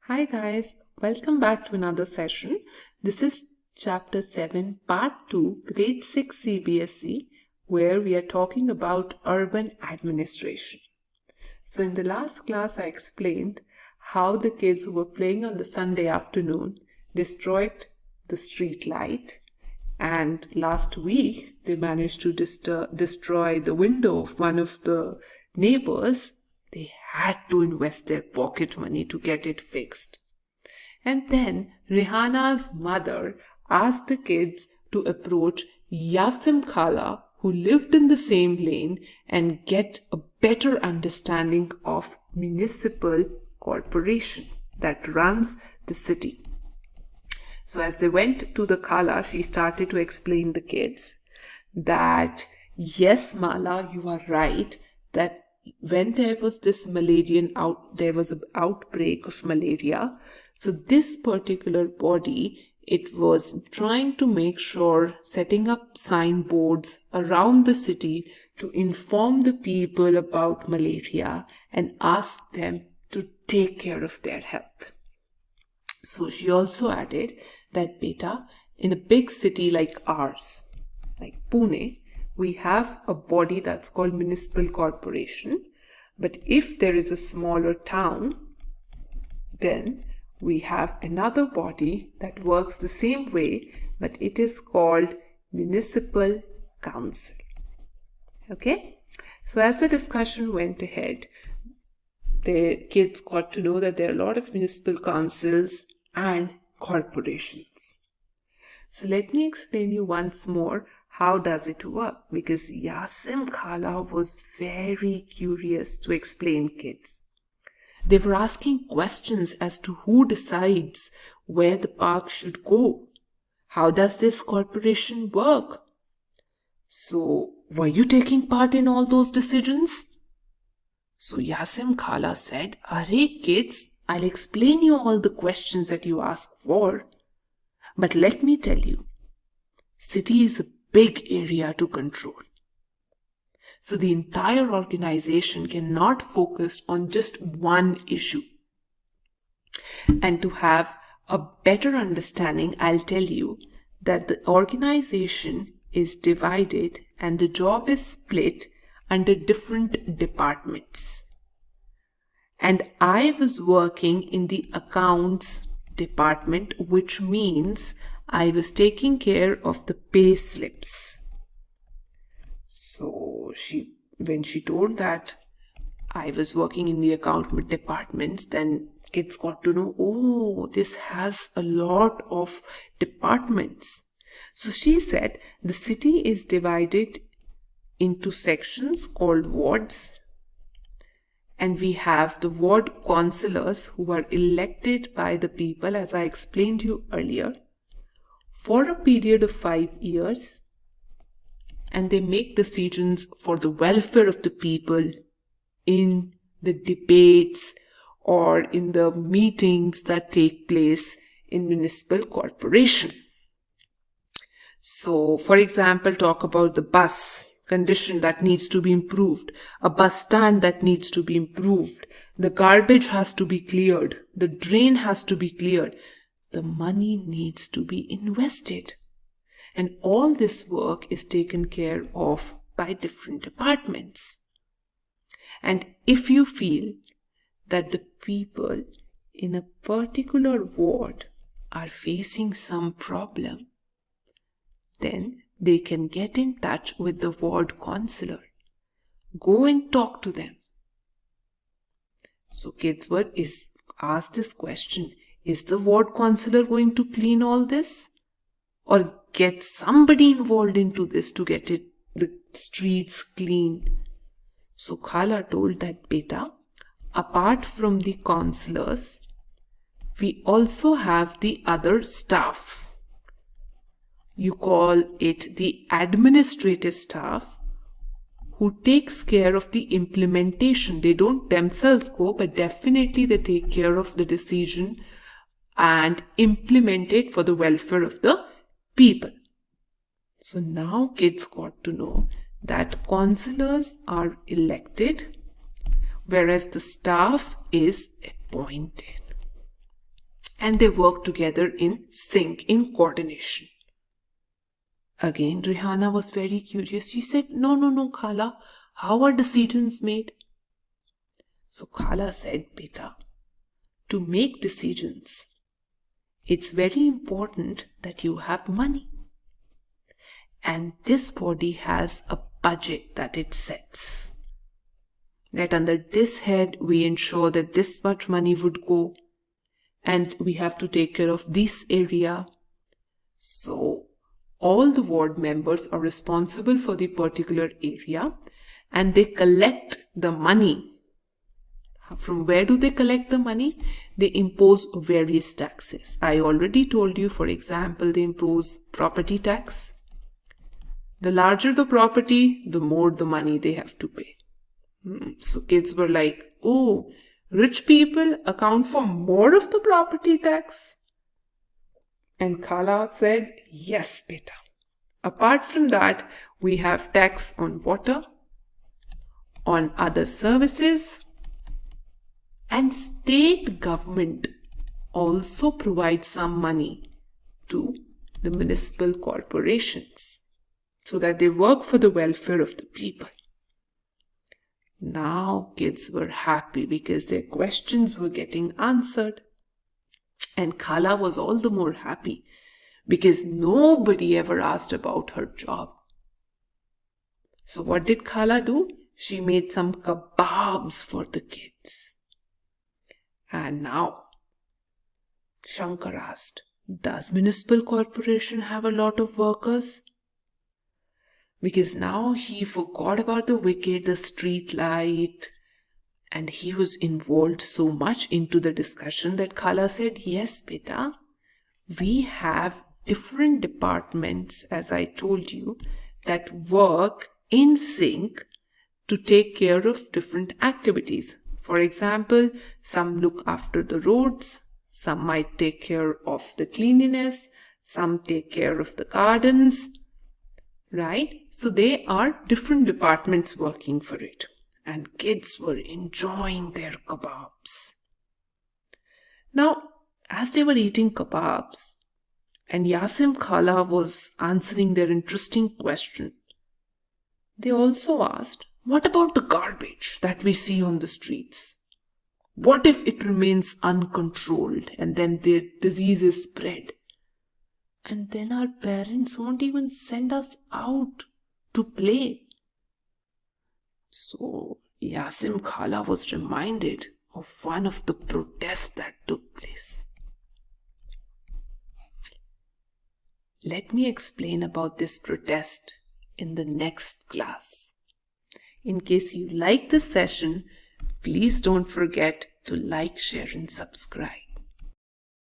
Hi guys, welcome back to another session. This is Chapter 7, Part 2, Grade 6 CBSE, where we are talking about urban administration. So in the last class I explained how the kids who were playing on the Sunday afternoon destroyed the street light, and last week they managed to destroy the window of one of the neighbors. They had to invest their pocket money to get it fixed. And then Rihana's mother asked the kids to approach Yasim Khala, who lived in the same lane, and get a better understanding of municipal corporation that runs the city. So as they went to the Khala, she started to explain the kids that, yes, Mala, you are right, that when there was this there was an outbreak of malaria. So this particular body, it was trying to make sure, setting up signboards around the city to inform the people about malaria and ask them to take care of their health. So she also added that, beta, in a big city like ours, like Pune, we have a body that's called Municipal Corporation. But if there is a smaller town, then we have another body that works the same way, but it is called Municipal Council. Okay? So as the discussion went ahead, the kids got to know that there are a lot of municipal councils and corporations. So let me explain you once more how does it work, because Yasim Khala was very curious to explain kids. They were asking questions as to who decides where the park should go. How does this corporation work? So, were you taking part in all those decisions? So Yasim Khala said, "Arey kids, I'll explain you all the questions that you ask for. But let me tell you, city is a big area to control. So the entire organization cannot focus on just one issue. And to have a better understanding, I'll tell you that the organization is divided and the job is split under different departments. And I was working in the accounts department, which means I was taking care of the pay slips." So when she told that I was working in the account departments, then kids got to know, oh, this has a lot of departments. So she said the city is divided into sections called wards. And we have the ward councillors who are elected by the people, as I explained to you earlier, for a period of 5 years. And they make decisions for the welfare of the people in the debates or in the meetings that take place in municipal corporation. So, for example, talk about the bus condition that needs to be improved, a bus stand that needs to be improved, the garbage has to be cleared, the drain has to be cleared, the money needs to be invested. And all this work is taken care of by different departments. And if you feel that the people in a particular ward are facing some problem, then they can get in touch with the ward councillor. Go and talk to them. So kids were asked this question, is the ward councillor going to clean all this? Or get somebody involved into this to get the streets clean? So Khala told that, beta, apart from the councillors, we also have the other staff. You call it the administrative staff, who takes care of the implementation. They don't themselves go, but definitely they take care of the decision and implement it for the welfare of the people. So now kids got to know that councillors are elected, whereas the staff is appointed. and they work together in sync, in coordination. Again, Rihanna was very curious. She said, no, Khala, how are decisions made? So Khala said, beta, to make decisions, it's very important that you have money. And this body has a budget that it sets. That under this head, we ensure that this much money would go, and we have to take care of this area. So all the ward members are responsible for the particular area, and they collect the money. From where do they collect the money? They impose various taxes. I already told you, for example, they impose property tax. The larger the property, the more the money they have to pay. So kids were like, oh, rich people account for more of the property tax? And Khala said, yes, beta. Apart from that, we have tax on water, on other services, and state government also provides some money to the municipal corporations so that they work for the welfare of the people. Now kids were happy because their questions were getting answered. And Khala was all the more happy because nobody ever asked about her job. So what did Khala do? She made some kebabs for the kids. And now Shankar asked, does municipal corporation have a lot of workers? Because now he forgot about the wicket, the street light, and he was involved so much into the discussion that Khala said, yes, beta, we have different departments, as I told you, that work in sync to take care of different activities. For example, some look after the roads, some might take care of the cleanliness, some take care of the gardens, right? So they are different departments working for it. And kids were enjoying their kebabs. Now, as they were eating kebabs, and Yasim Khala was answering their interesting question, they also asked, what about the garbage that we see on the streets? What if it remains uncontrolled and then the disease is spread? And then our parents won't even send us out to play. So Yasim Khala was reminded of one of the protests that took place. Let me explain about this protest in the next class. In case you like this session, please don't forget to like, share, and subscribe.